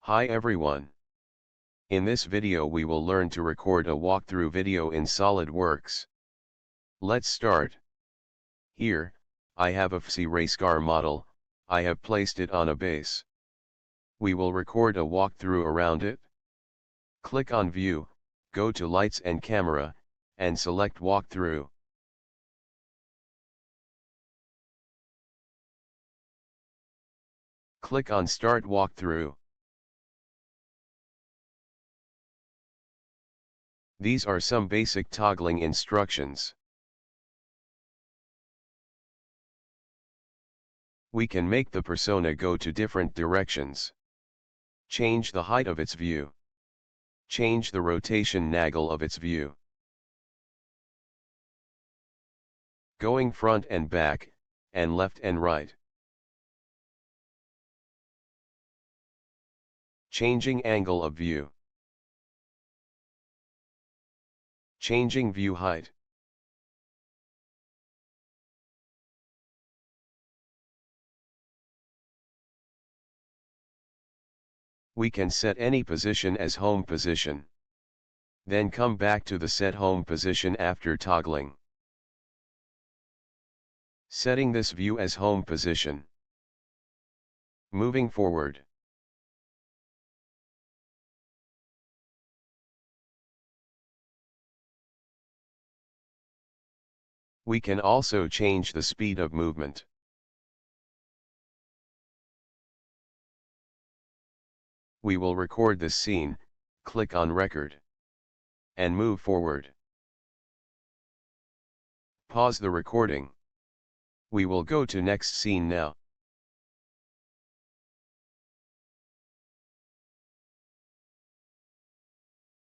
Hi everyone. In this video we will learn to record a walkthrough video in SolidWORKS. Let's start. Here, I have a FSAE Racecar model. I have placed it on a base. We will record a walkthrough around it. Click on View, go to Lights and Camera, and select Walkthrough. Click on Start Walkthrough. These are some basic toggling instructions. We can make the persona go to different directions. Change the height of its view. Change the rotation angle of its view. Going front and back, and left and right. Changing angle of view. Changing view height. We can set any position as home position. Then come back to the set home position after toggling. Setting this view as home position. Moving forward. We can also change the speed of movement. We will record this scene, click on Record, and move forward. Pause the recording. We will go to next scene now.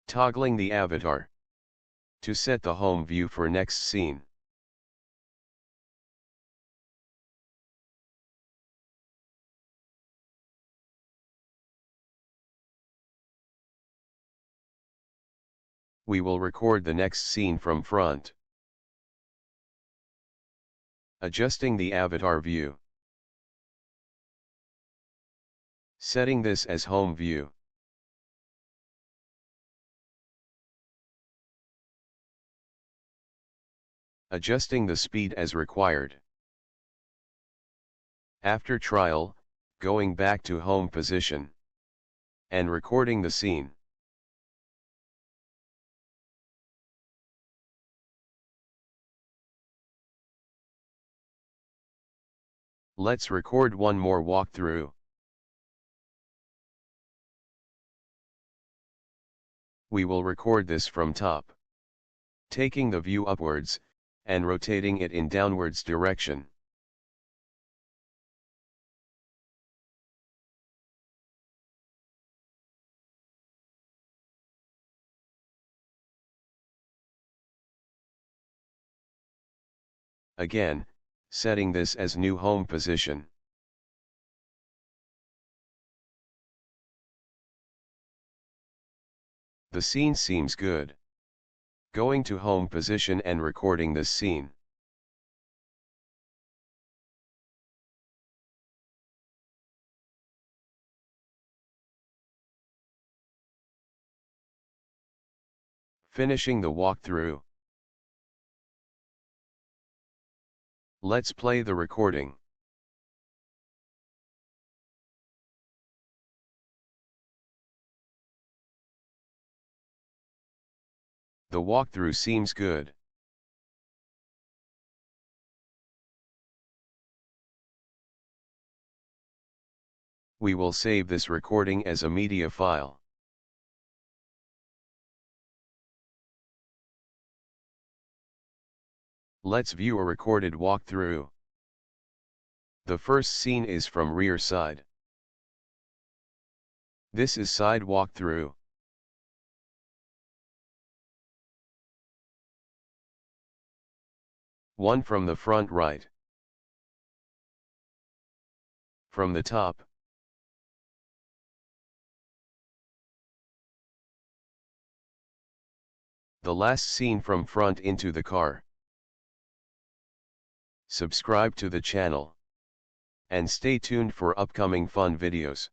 Toggling the avatar. To set the home view for next scene. We will record the next scene from front. Adjusting the avatar view. Setting this as home view. Adjusting the speed as required. After trial, going back to home position. And recording the scene. Let's record one more walkthrough. We will record this from top. Taking the view upwards, and rotating it in downwards direction. Again, setting this as new home position. The scene seems good. Going to home position and recording this scene. Finishing the walkthrough. Let's play the recording. The walkthrough seems good. We will save this recording as a media file. Let's view a recorded walkthrough. The first scene is from rear side. This is side walkthrough. One from the front right. From the top. The last scene from front into the car. Subscribe to the channel. And stay tuned for upcoming fun videos.